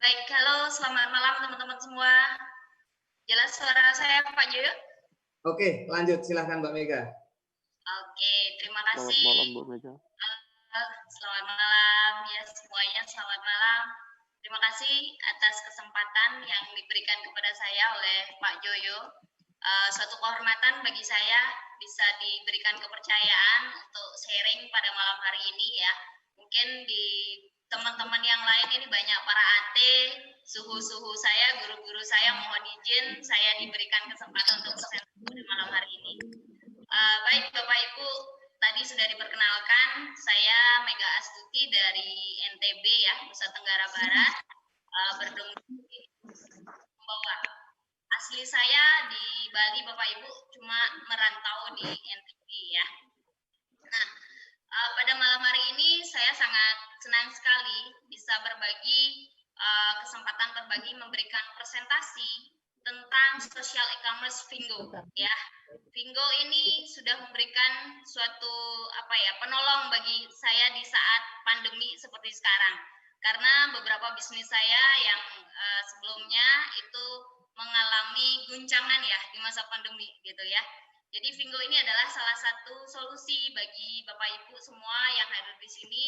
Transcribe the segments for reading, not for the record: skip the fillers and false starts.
Baik, halo, selamat malam teman-teman semua. Jelas suara saya Pak Joyo? Oke, lanjut silahkan Mbak Mega. Oke, terima kasih. Selamat malam Mbak Mega. Selamat malam ya semuanya, selamat malam. Terima kasih atas kesempatan yang diberikan kepada saya oleh Pak Joyo. Suatu kehormatan bagi saya bisa diberikan kepercayaan untuk sharing pada malam hari ini ya. Mungkin di teman-teman yang lain ini banyak para AT, suhu-suhu saya, guru-guru saya, mohon izin saya diberikan kesempatan untuk presentasi pada malam hari ini. Baik Bapak Ibu, tadi sudah diperkenalkan, saya Mega Astuti dari NTB ya, Nusa Tenggara Barat, berdomisili membawa. Asli saya di Bali Bapak Ibu, cuma merantau di NTB ya. Nah, pada malam hari ini saya sangat senang sekali bisa berbagi kesempatan berbagi memberikan presentasi tentang social e-commerce Fingo ya. Fingo ini sudah memberikan suatu penolong bagi saya di saat pandemi seperti sekarang. Karena beberapa bisnis saya yang sebelumnya itu mengalami guncangan ya di masa pandemi gitu ya. Jadi Fingo ini adalah salah satu solusi bagi Bapak Ibu semua yang hadir di sini.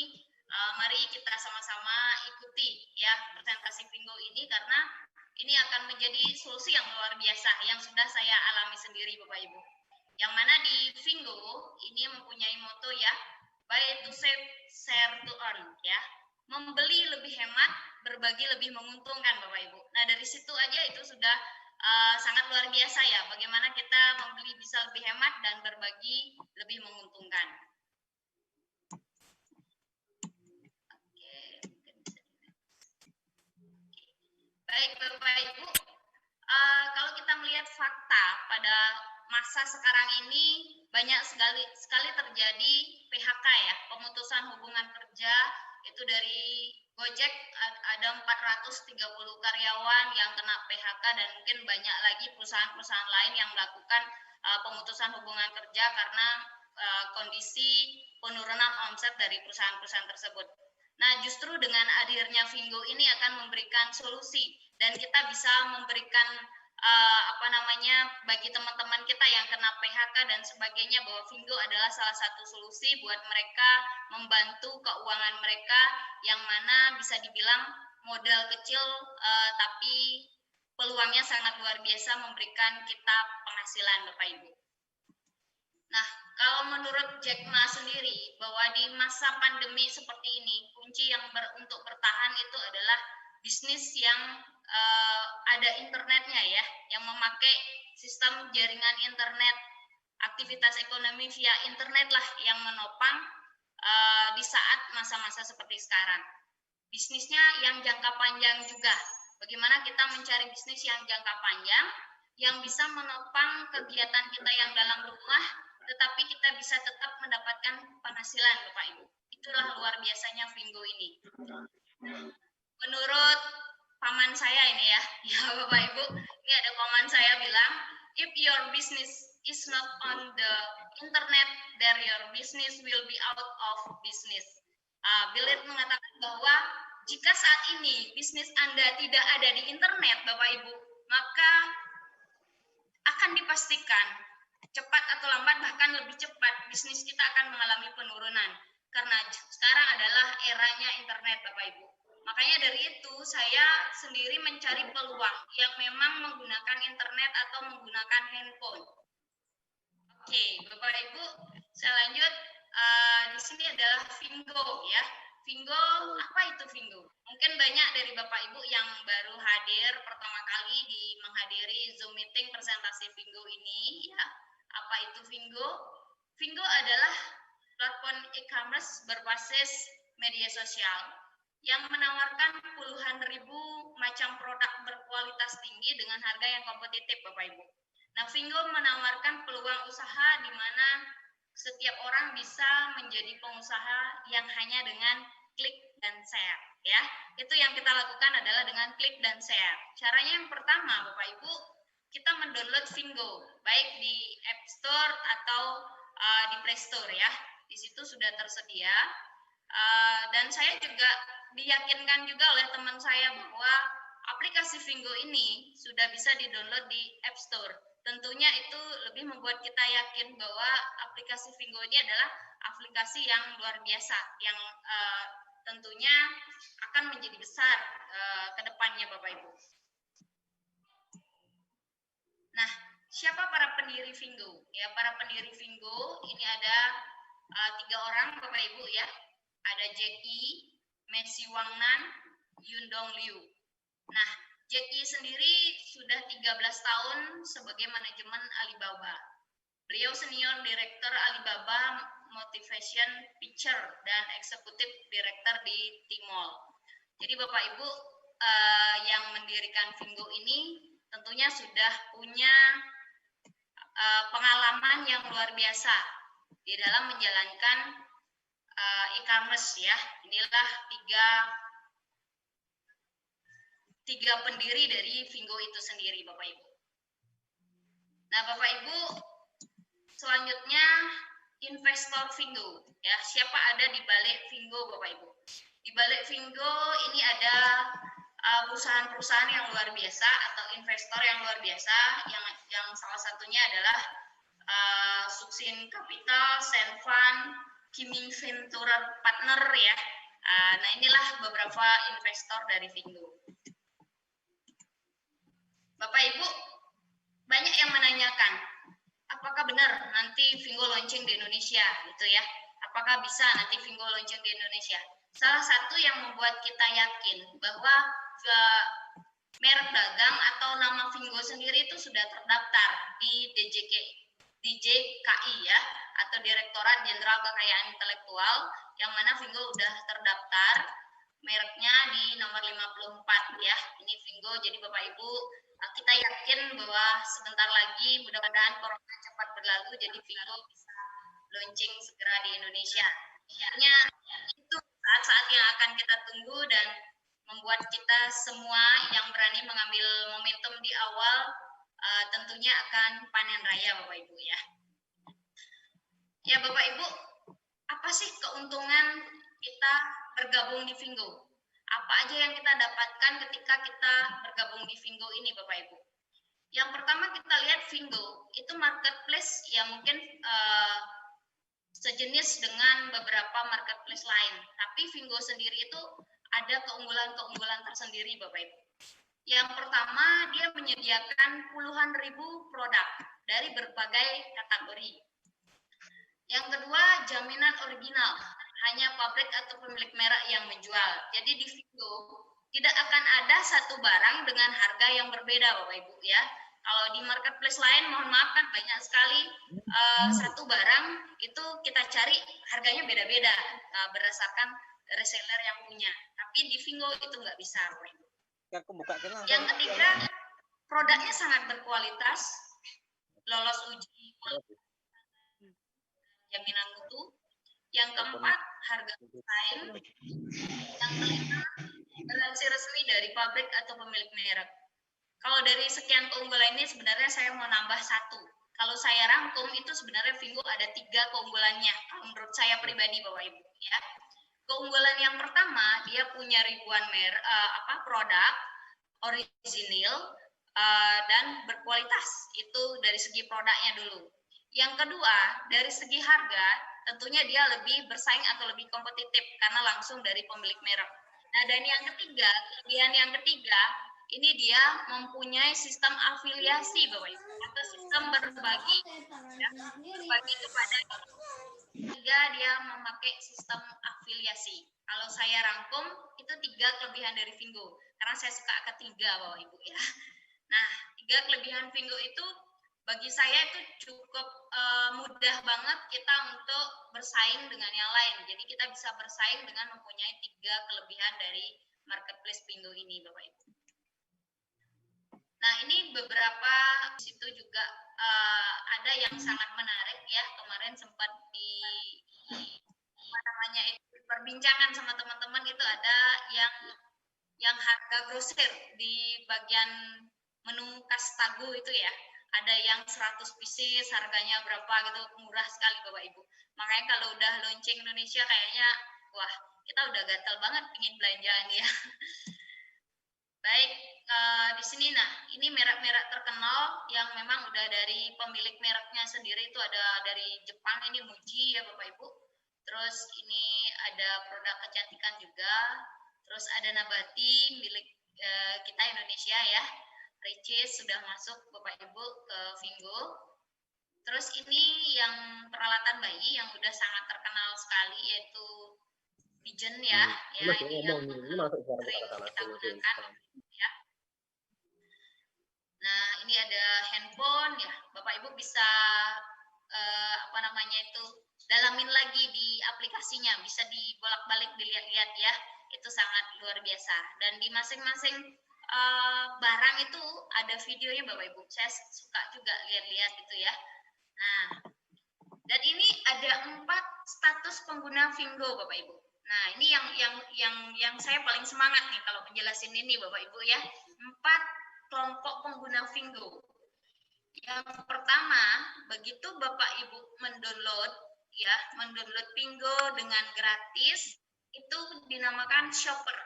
Mari kita sama-sama ikuti ya presentasi Fingo ini karena ini akan menjadi solusi yang luar biasa yang sudah saya alami sendiri Bapak Ibu. Yang mana di Fingo ini mempunyai moto ya, buy to save, share to earn ya. Membeli lebih hemat, berbagi lebih menguntungkan Bapak Ibu. Nah dari situ aja itu sudah sangat luar biasa ya, bagaimana kita membeli bisa lebih hemat dan berbagi lebih menguntungkan. Baik Bapak Ibu, kalau kita melihat fakta pada masa sekarang ini banyak sekali terjadi PHK ya, pemutusan hubungan kerja itu dari Gojek ada 430 karyawan yang kena PHK dan mungkin banyak lagi perusahaan-perusahaan lain yang melakukan pemutusan hubungan kerja karena kondisi penurunan omset dari perusahaan-perusahaan tersebut. Nah, justru dengan hadirnya Fingo ini akan memberikan solusi dan kita bisa memberikan bagi teman-teman kita yang kena PHK dan sebagainya bahwa Fingo adalah salah satu solusi buat mereka membantu keuangan mereka yang mana bisa dibilang modal kecil tapi peluangnya sangat luar biasa memberikan kita penghasilan Bapak Ibu. Nah, kalau menurut Jack Ma sendiri bahwa di masa pandemi seperti ini kunci yang untuk bertahan itu adalah bisnis yang ada internetnya ya, yang memakai sistem jaringan internet, aktivitas ekonomi via internet lah yang menopang di saat masa-masa seperti sekarang. Bisnisnya yang jangka panjang juga, bagaimana kita mencari bisnis yang jangka panjang, yang bisa menopang kegiatan kita yang dalam rumah, tetapi kita bisa tetap mendapatkan penghasilan Bapak Ibu. Itulah luar biasanya Fingo ini. Menurut paman saya ini ya Bapak Ibu, ini ada paman saya bilang, if your business is not on the internet, then your business will be out of business. Bill Gates mengatakan bahwa jika saat ini bisnis Anda tidak ada di internet Bapak Ibu, maka akan dipastikan cepat atau lambat, bahkan lebih cepat, bisnis kita akan mengalami penurunan. Karena sekarang adalah eranya internet Bapak Ibu. Makanya dari itu saya sendiri mencari peluang yang memang menggunakan internet atau menggunakan handphone. Oke, Bapak Ibu, saya lanjut. Di sini adalah Fingo ya. Fingo, apa itu Fingo? Mungkin banyak dari Bapak Ibu yang baru hadir pertama kali menghadiri Zoom meeting presentasi Fingo ini ya. Apa itu Fingo? Fingo adalah platform e-commerce berbasis media sosial yang menawarkan puluhan ribu macam produk berkualitas tinggi dengan harga yang kompetitif Bapak Ibu. Nah, Fingo menawarkan peluang usaha di mana setiap orang bisa menjadi pengusaha yang hanya dengan klik dan share ya. Itu yang kita lakukan adalah dengan klik dan share. Caranya yang pertama Bapak Ibu, kita mendownload Fingo baik di App Store atau di Play Store ya. Di situ sudah tersedia. Dan saya juga diyakinkan juga oleh teman saya bahwa aplikasi Vingo ini sudah bisa di-download di App Store. Tentunya itu lebih membuat kita yakin bahwa aplikasi Vingo ini adalah aplikasi yang luar biasa, yang tentunya akan menjadi besar ke depannya, Bapak Ibu. Nah, siapa para pendiri Vingo? Ya, para pendiri Vingo ini ada 3 orang, Bapak Ibu ya. Ada Jackie, Messi Wangnan, Yundong Liu. Nah, Jackie sendiri sudah 13 tahun sebagai manajemen Alibaba. Beliau senior direktur Alibaba Motivation Picture dan eksekutif direktur di Tmall. Jadi Bapak Ibu yang mendirikan Vingo ini tentunya sudah punya pengalaman yang luar biasa di dalam menjalankan e-commerce ya. Inilah tiga pendiri dari Vingo itu sendiri, Bapak Ibu. Nah, Bapak Ibu, selanjutnya investor Vingo ya. Siapa ada di balik Vingo, Bapak Ibu? Di balik Vingo ini ada perusahaan-perusahaan yang luar biasa atau investor yang luar biasa, yang salah satunya adalah Succin Capital, Senfund, Kiming Venture Partner ya. Nah, inilah beberapa investor dari Vingo. Bapak Ibu, banyak yang menanyakan, apakah benar nanti Vingo launching di Indonesia gitu ya? Apakah bisa nanti Vingo launching di Indonesia? Salah satu yang membuat kita yakin bahwa merek dagang atau nama Vingo sendiri itu sudah terdaftar di DJKI ya, atau Direktorat Jenderal Kekayaan Intelektual, yang mana Vingo sudah terdaftar mereknya di nomor 54 ya. Ini Vingo, jadi Bapak Ibu kita yakin bahwa sebentar lagi mudah-mudahan corona cepat berlalu, jadi Vingo bisa launching segera di Indonesia. Artinya itu saat-saat yang akan kita tunggu dan membuat kita semua yang berani mengambil momentum di awal tentunya akan panen raya Bapak Ibu ya. Ya Bapak Ibu, apa sih keuntungan kita bergabung di Vingo? Apa aja yang kita dapatkan ketika kita bergabung di Vingo ini Bapak Ibu? Yang pertama kita lihat Vingo itu marketplace yang mungkin sejenis dengan beberapa marketplace lain. Tapi Vingo sendiri itu ada keunggulan-keunggulan tersendiri Bapak Ibu. Yang pertama, dia menyediakan puluhan ribu produk dari berbagai kategori. Yang kedua, jaminan original. Hanya pabrik atau pemilik merek yang menjual. Jadi di Vingo tidak akan ada satu barang dengan harga yang berbeda Bapak Ibu ya. Kalau di marketplace lain, mohon maaf kan banyak sekali satu barang itu kita cari harganya beda-beda berdasarkan reseller yang punya. Tapi di Vingo itu nggak bisa Bapak Ibu. Yang ketiga, produknya sangat berkualitas, lolos uji jaminan mutu. Yang keempat, harga bersaing. Yang kelima, garansi resmi dari pabrik atau pemilik merek. Kalau dari sekian keunggulan ini sebenarnya saya mau nambah satu. Kalau saya rangkum itu sebenarnya Vingo ada 3 keunggulannya. Menurut saya pribadi Bapak Ibu ya. Keunggulan yang pertama, dia punya ribuan produk original dan berkualitas. Itu dari segi produknya dulu. Yang kedua, dari segi harga, tentunya dia lebih bersaing atau lebih kompetitif karena langsung dari pemilik merek. Nah, dan yang ketiga, kelebihan yang ketiga, ini dia mempunyai sistem afiliasi Bapak Ibu, atau sistem berbagi, ya, berbagi kepada tiga, dia memakai sistem afiliasi. Kalau saya rangkum, itu 3 kelebihan dari Vingo, karena saya suka ketiga Bapak Ibu ya. Nah, 3 kelebihan Vingo itu bagi saya itu cukup mudah banget kita untuk bersaing dengan yang lain. Jadi kita bisa bersaing dengan mempunyai 3 kelebihan dari marketplace Vingo ini Bapak Ibu. Nah, ini beberapa situ juga ada yang sangat menarik ya. Kemarin sempat perbincangan sama teman-teman, itu ada yang harga grosir di bagian menu Kastago itu ya. Ada yang 100 pieces harganya berapa gitu, murah sekali Bapak Ibu. Makanya kalau udah launching Indonesia kayaknya wah, kita udah gatel banget pingin belanjaan ya. Baik, di sini ini merek-merek terkenal yang memang udah dari pemilik mereknya sendiri itu ada dari Jepang, ini Muji ya Bapak Ibu. Terus ini ada produk kecantikan juga. Terus ada Nabati milik kita Indonesia ya. Ricis sudah masuk Bapak Ibu ke Vingo. Terus ini yang peralatan bayi yang udah sangat terkenal sekali yaitu Pigeon ya, ini yang sering kita gunakan ya. Nah, ini ada handphone ya, Bapak Ibu bisa dalamin lagi di aplikasinya, bisa dibolak-balik dilihat-lihat ya, itu sangat luar biasa. Dan di masing-masing barang itu ada videonya Bapak Ibu, saya suka juga lihat-lihat gitu ya. Nah, dan ini ada 4 status pengguna Vingo Bapak Ibu. Nah, ini yang saya paling semangat nih kalau menjelasin ini Bapak Ibu ya. 4 kelompok pengguna Vingo. Yang pertama, begitu Bapak Ibu mendownload Vingo dengan gratis, itu dinamakan shopper.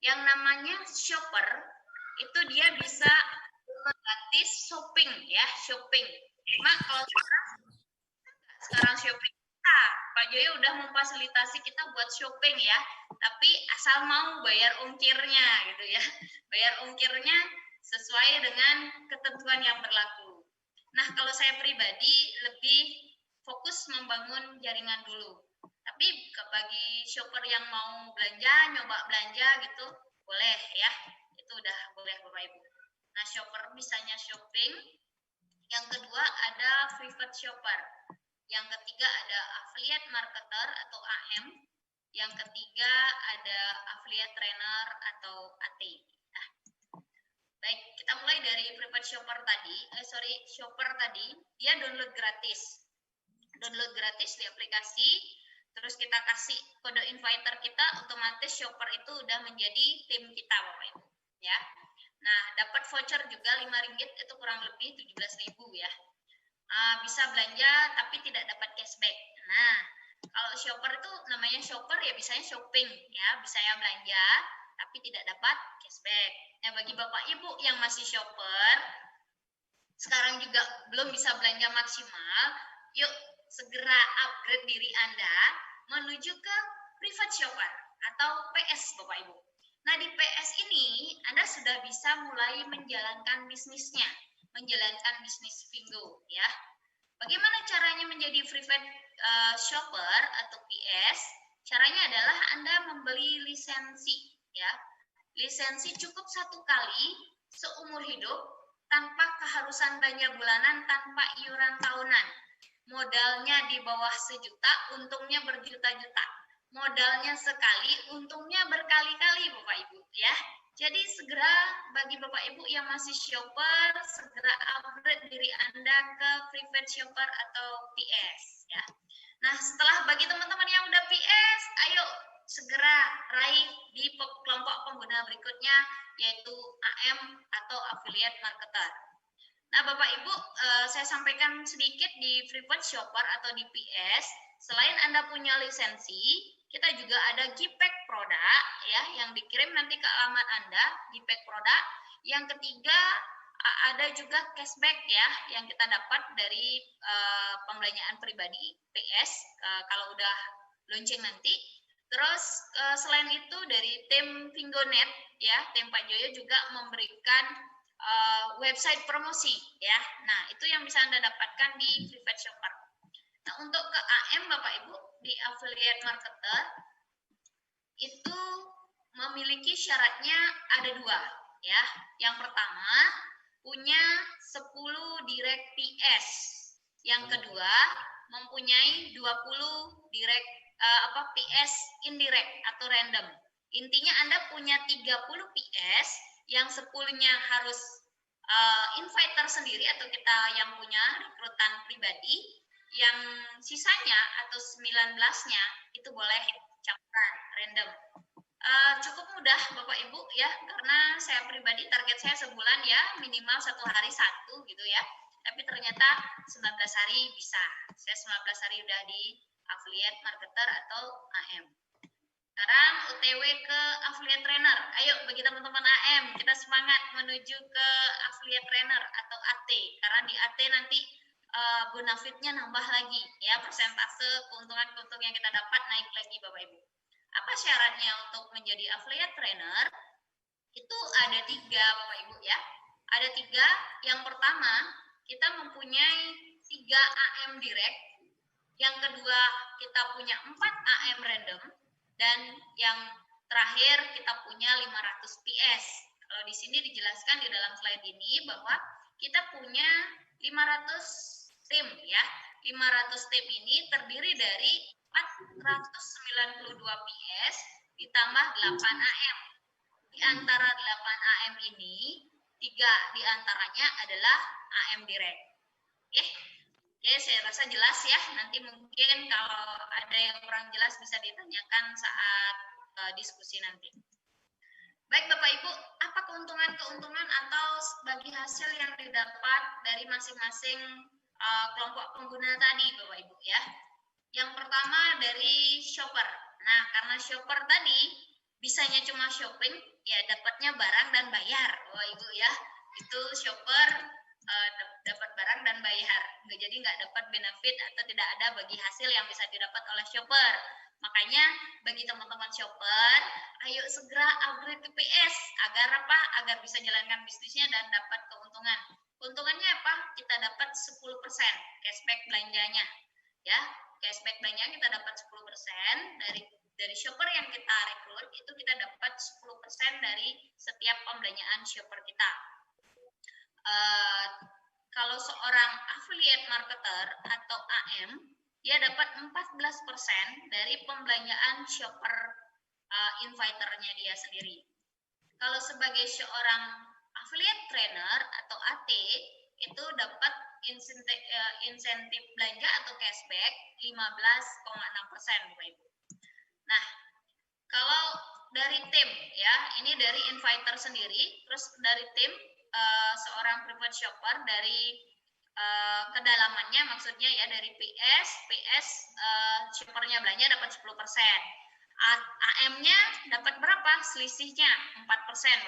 Yang namanya shopper itu dia bisa gratis shopping ya, shopping. Cuma kalau sekarang shopping, Pak Joyo udah memfasilitasi kita buat shopping ya, tapi asal mau bayar ongkirnya gitu ya, bayar ongkirnya sesuai dengan ketentuan yang berlaku. Nah, kalau saya pribadi lebih fokus membangun jaringan dulu. Tapi bagi shopper yang mau belanja, nyoba belanja gitu, boleh ya, itu udah boleh Bapak Ibu. Nah, shopper misalnya shopping. Yang kedua ada private shopper. Yang ketiga ada affiliate marketer atau AM. Yang ketiga ada affiliate trainer atau AT. Nah, baik, kita mulai dari private shopper tadi. Shopper tadi, dia download gratis. Download gratis di aplikasi, terus kita kasih kode inviter kita, otomatis shopper itu udah menjadi tim kita Bapak Ibu. Ya. Nah, dapat voucher juga Rp5, itu kurang lebih 17.000 ya. Bisa belanja tapi tidak dapat cashback. Nah, kalau shopper itu namanya shopper ya bisanya shopping ya, bisanya belanja tapi tidak dapat cashback. Nah, bagi Bapak Ibu yang masih shopper, sekarang juga belum bisa belanja maksimal, yuk segera upgrade diri Anda menuju ke private shopper atau PS Bapak Ibu. Nah, di PS ini Anda sudah bisa mulai menjalankan bisnisnya, menjalankan bisnis Vingo ya. Bagaimana caranya menjadi private shopper atau PS? Caranya adalah Anda membeli lisensi ya. Lisensi cukup 1 kali seumur hidup tanpa keharusan belanja bulanan, tanpa iuran tahunan. Modalnya di bawah 1 juta, untungnya berjuta-juta. Modalnya sekali, untungnya berkali-kali Bapak Ibu ya. Jadi segera bagi Bapak Ibu yang masih shopper, segera upgrade diri Anda ke private shopper atau PS ya. Nah, setelah bagi teman-teman yang udah PS, ayo segera raih di kelompok pengguna berikutnya, yaitu AM atau affiliate marketer. Nah, Bapak Ibu, saya sampaikan sedikit di private shopper atau di PS, selain Anda punya lisensi, kita juga ada Gpack produk ya, yang dikirim nanti ke alamat Anda, Gpack produk. Yang ketiga, ada juga cashback ya, yang kita dapat dari pembelanjaan pribadi PS kalau udah launching nanti. Terus selain itu dari tim Vingonet ya, tim Pak Joyo juga memberikan website promosi ya. Nah, itu yang bisa Anda dapatkan di private shopper. Nah, untuk ke AM Bapak Ibu di affiliate marketer itu memiliki syaratnya ada 2 ya. Yang pertama punya 10 direct PS. Yang kedua mempunyai 20 direct PS indirect atau random. Intinya Anda punya 30 PS, yang 10-nya harus inviter sendiri atau kita yang punya rekrutan pribadi, yang sisanya atau 19-nya itu boleh campuran random. Cukup mudah Bapak Ibu ya, karena saya pribadi target saya sebulan ya minimal 1 hari 1 gitu ya, tapi ternyata 19 hari bisa. Saya 19 hari udah di affiliate marketer atau AM. Sekarang OTW ke affiliate trainer. Ayo bagi teman-teman AM, kita semangat menuju ke affiliate trainer atau AT. Karena di AT nanti bonafitnya nambah lagi ya, persentase keuntungan-keuntungan yang kita dapat naik lagi Bapak Ibu. Apa syaratnya untuk menjadi affiliate trainer? Itu ada 3 Bapak Ibu ya. Ada 3. Yang pertama, kita mempunyai 3 AM direct. Yang kedua, kita punya 4 AM random. Dan yang terakhir, kita punya 500 PS. Kalau di sini dijelaskan di dalam slide ini bahwa kita punya 500 tim ya. 500 tim ini terdiri dari 492 PS ditambah 8 AM. Di antara 8 AM ini, 3 diantaranya adalah AM direct. Oke, saya rasa jelas ya. Nanti mungkin kalau ada yang kurang jelas bisa ditanyakan saat diskusi nanti. Baik Bapak Ibu, apa keuntungan-keuntungan atau bagi hasil yang didapat dari masing-masing kelompok pengguna tadi Bapak Ibu ya? Yang pertama dari shopper. Nah, karena shopper tadi bisanya cuma shopping, ya dapatnya barang dan bayar, Bapak Ibu ya. Itu shopper dapat barang dan bayar, jadi nggak dapat benefit atau tidak ada bagi hasil yang bisa didapat oleh shopper. Makanya bagi teman-teman shopper, ayo segera upgrade ke PS agar apa? Agar bisa jalankan bisnisnya dan dapat keuntungan. Keuntungannya apa? Kita dapat 10% cashback belanjanya. Ya, cashback belanja kita dapat 10% dari shopper yang kita rekrut, itu kita dapat 10% dari setiap pembelanjaan shopper kita. Kalau seorang affiliate marketer atau AM, dia dapat 14% dari pembelanjaan shopper inviternya dia sendiri. Kalau sebagai seorang affiliate trainer atau AT, itu dapat insentif belanja atau cashback 15,6% Bapak Ibu. Nah, kalau dari tim ya, ini dari inviter sendiri, terus dari tim seorang preferred shopper dari kedalamannya maksudnya ya, dari PS shoppernya belanja dapat 10%. AM-nya dapat berapa? Selisihnya 4%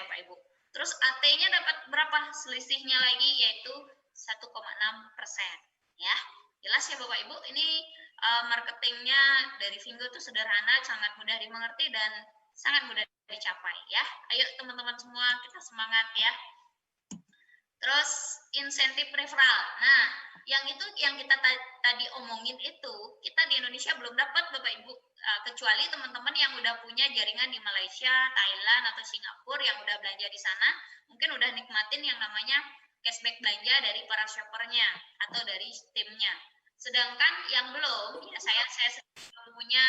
Bapak Ibu. Terus AT-nya dapat berapa? Selisihnya lagi yaitu 1,6% ya. Jelas ya Bapak Ibu, ini marketingnya dari Vingo itu sederhana, sangat mudah dimengerti dan sangat mudah dicapai ya. Ayo teman-teman semua kita semangat ya. Terus insentif referral. Nah, yang itu yang kita tadi omongin itu kita di Indonesia belum dapat Bapak Ibu, kecuali teman-teman yang udah punya jaringan di Malaysia, Thailand atau Singapura yang udah belanja di sana, mungkin udah nikmatin yang namanya cashback belanja dari para shoppernya atau dari timnya. Sedangkan yang belum, ya saya belum punya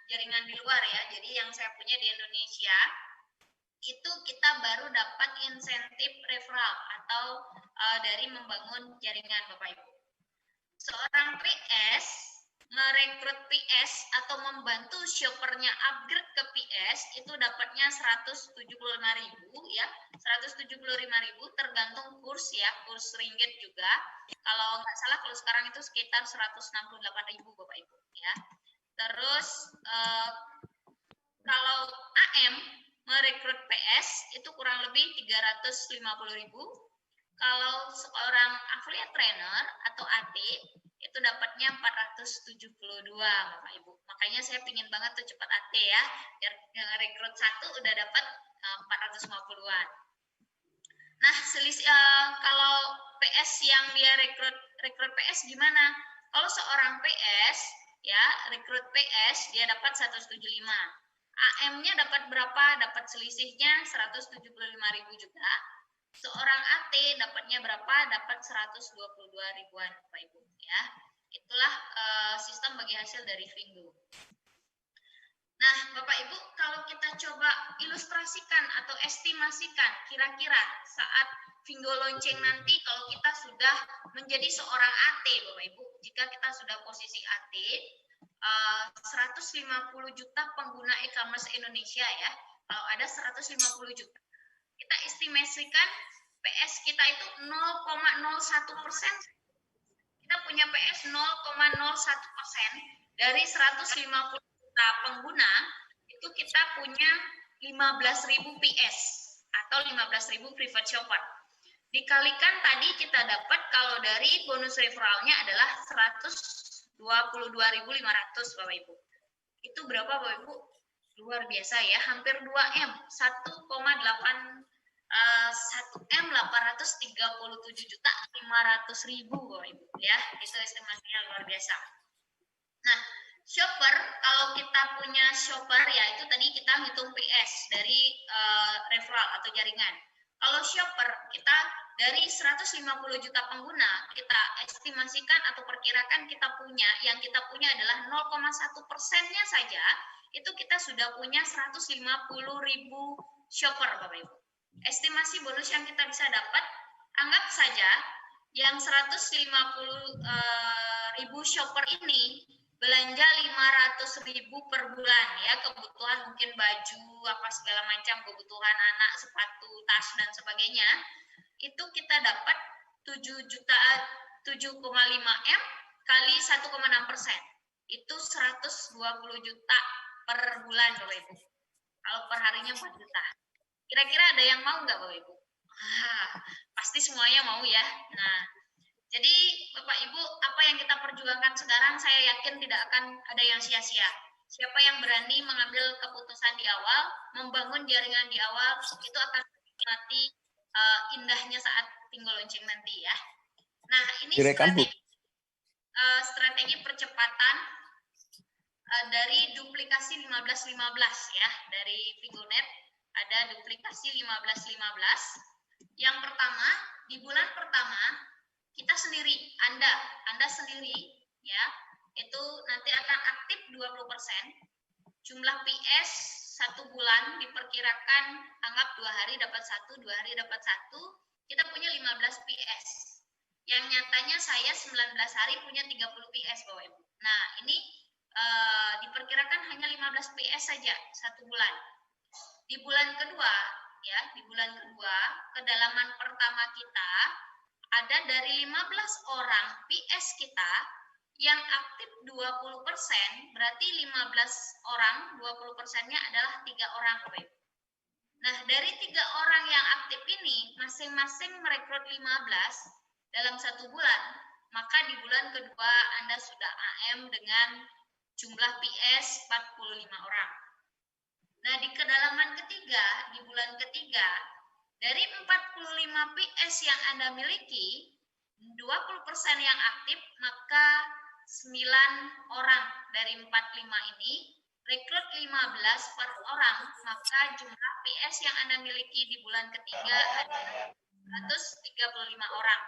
jaringan di luar ya. Jadi yang saya punya di Indonesia itu kita baru dapat insentif referral atau dari membangun jaringan Bapak Ibu. Seorang PS merekrut PS atau membantu shoppernya upgrade ke PS itu dapatnya 175.000 ya, 175.000 tergantung kurs ya, kurs ringgit juga. Kalau nggak salah kalau sekarang itu sekitar 168.000 Bapak Ibu ya. Terus kalau AM merekrut PS itu kurang lebih 350.000. Kalau seorang affiliate trainer atau AT itu dapatnya 472 Bapak Ibu. Makanya saya pingin banget tuh cepat AT ya, biar rekrut satu udah dapat 450-an. Nah, kalau PS yang dia rekrut PS gimana? Kalau seorang PS ya, rekrut PS dia dapat 175. AM-nya dapat berapa? Dapat selisihnya 175.000 juga. Seorang AT dapatnya berapa? Dapat 122 ribuan Bapak Ibu ya. Itulah sistem bagi hasil dari Vingo. Nah, Bapak Ibu, kalau kita coba ilustrasikan atau estimasikan kira-kira saat Vingo launching nanti, kalau kita sudah menjadi seorang AT Bapak Ibu, jika kita sudah posisi AT, 150 juta pengguna e-commerce Indonesia ya. Kalau ada 150 juta, kita estimasikan PS kita itu 0,01%. Kita punya PS 0,01% dari 150 juta pengguna, itu itu kita punya 15.000 PS atau 15.000 preferred shopper. Dikalikan tadi kita dapat kalau dari bonus referralnya adalah 122.500 Bapak Ibu. Itu berapa Bapak Ibu? Luar biasa ya, hampir 2M, 1,837.500.000 Bapak Ibu ya. Itu estimasinya luar biasa. Nah, shopper, kalau kita punya shopper ya itu tadi kita hitung PS dari referral atau jaringan. Kalau shopper kita dari 150 juta pengguna kita estimasikan atau perkirakan yang kita punya adalah 0,1%-nya saja itu kita sudah punya 150.000 shopper Bapak Ibu. Estimasi bonus yang kita bisa dapat, anggap saja yang 150.000 shopper ini belanja 500.000 per bulan ya, kebutuhan mungkin baju apa segala macam, kebutuhan anak, sepatu, tas dan sebagainya. Itu kita dapat 7,5 M kali 1,6%. Itu 120 juta per bulan Bapak Ibu. Kalau per harinya 4 juta. Kira-kira ada yang mau nggak Bapak Ibu? Pasti semuanya mau ya. Nah, jadi Bapak Ibu, apa yang kita perjuangkan sekarang saya yakin tidak akan ada yang sia-sia. Siapa yang berani mengambil keputusan di awal, membangun jaringan di awal, itu akan menikmati indahnya saat tinggal launching nanti ya. Nah, ini strategi percepatan dari duplikasi 15-15 ya, dari Figonet ada duplikasi 15-15. Yang pertama, di bulan pertama kita sendiri, Anda sendiri ya, itu nanti akan aktif 20%. Jumlah PS 1 bulan diperkirakan anggap 2 hari dapat 1, 2 hari dapat 1, kita punya 15 PS. Yang nyatanya saya 19 hari punya 30 PS Bapak Ibu. Nah, ini diperkirakan hanya 15 PS saja 1 bulan. Di bulan kedua ya, di bulan kedua kedalaman pertama kita ada dari 15 orang PS kita yang aktif 20%, berarti 15 orang, 20%-nya adalah 3 orang Bapak Ibu. Nah, dari 3 orang yang aktif ini masing-masing merekrut 15 dalam 1 bulan, maka di bulan kedua Anda sudah AM dengan jumlah PS 45 orang. Nah, di kedalaman ketiga, di bulan ketiga, dari 45 PS yang Anda miliki, 20% yang aktif, maka 9 orang dari 45 ini, rekrut 15 per orang, maka jumlah PS yang Anda miliki di bulan ketiga adalah 135 orang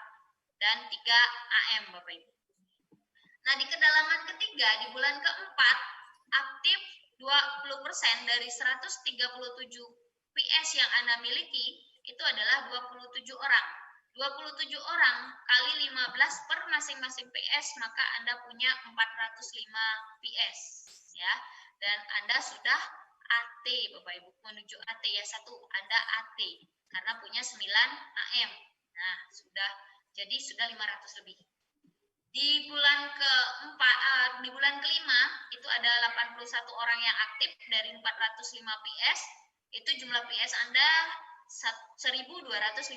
dan 3 AM Bapak Ibu. Nah, di kedalaman ketiga, di bulan keempat, aktif 20% dari 137 PS yang Anda miliki, itu adalah 27 orang. 27 orang kali 15 per masing-masing PS, maka Anda punya 405 PS. Ya, dan Anda sudah AT, Bapak Ibu, menuju AT ya, 1 Anda AT, karena punya 9 AM. Nah, jadi sudah 500 lebih. Di bulan keempat, di bulan kelima itu ada 81 orang yang aktif dari 405 PS. Itu jumlah PS Anda 1.215,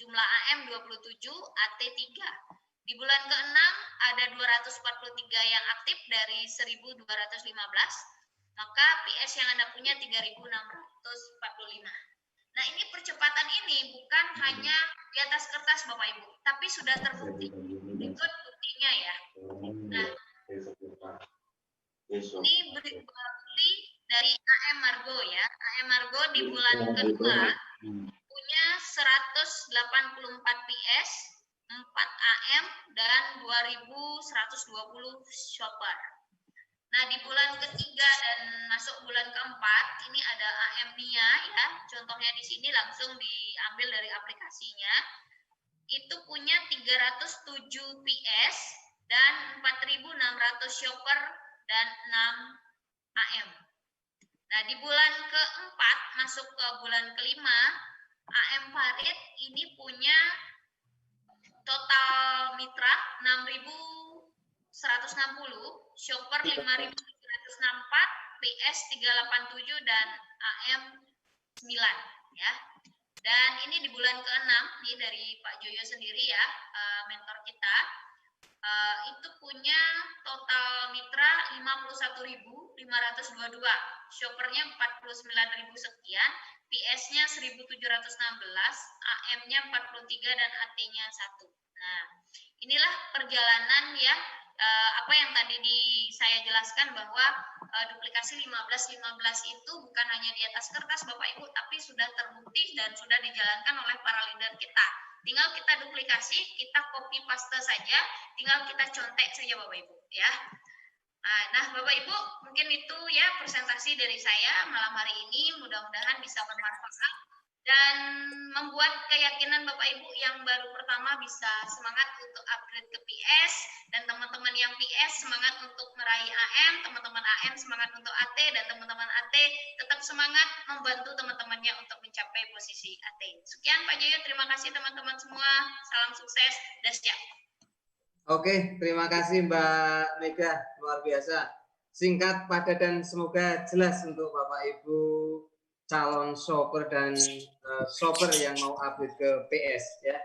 jumlah AM 27, AT 3. Di bulan ke-6 ada 243 yang aktif dari 1.215, maka PS yang Anda punya 3.645. Nah, ini percepatan ini bukan hanya di atas kertas Bapak Ibu, tapi sudah terbukti. Ikut buktinya ya. Nah, ini bukti dari AM Margo ya. AM Margo di bulan kedua punya 184 PS, 4 AM, dan 2.120 shopper. Nah, di bulan ketiga dan masuk bulan keempat, ini ada AM Nia ya. Contohnya di sini langsung diambil dari aplikasinya. Itu punya 307 PS dan 4.600 shopper dan 6 AM. Nah, di bulan keempat masuk ke bulan kelima, AM Farid ini punya total mitra 6.160, shopper 5.364, PS 387 dan AM 9 ya. Dan ini di bulan ke-6 nih dari Pak Joyo sendiri ya, mentor kita. Itu punya total mitra 51.522, shoppernya 49.000 sekian, PS-nya 1.716, AM-nya 43 dan AT-nya 1. Nah, inilah perjalanan ya, apa yang tadi saya jelaskan bahwa duplikasi 15-15 itu bukan hanya di atas kertas Bapak Ibu, tapi sudah terbukti dan sudah dijalankan oleh para leader kita. Tinggal kita duplikasi, kita copy paste saja, tinggal kita contek saja Bapak Ibu ya. Nah Bapak Ibu, mungkin itu ya presentasi dari saya malam hari ini, mudah-mudahan bisa bermanfaat dan membuat keyakinan Bapak Ibu yang baru pertama bisa semangat untuk upgrade ke PS, dan teman-teman yang PS semangat untuk meraih AM, teman-teman AM semangat untuk AT, dan teman-teman AT tetap semangat membantu teman-temannya untuk mencapai posisi AT. Sekian Pak Joyo, terima kasih teman-teman semua, salam sukses, Dasya. Oke, terima kasih Mbak Mega, luar biasa. Singkat, padat, dan semoga jelas untuk Bapak Ibu calon shopper dan shopper yang mau upgrade ke PS ya.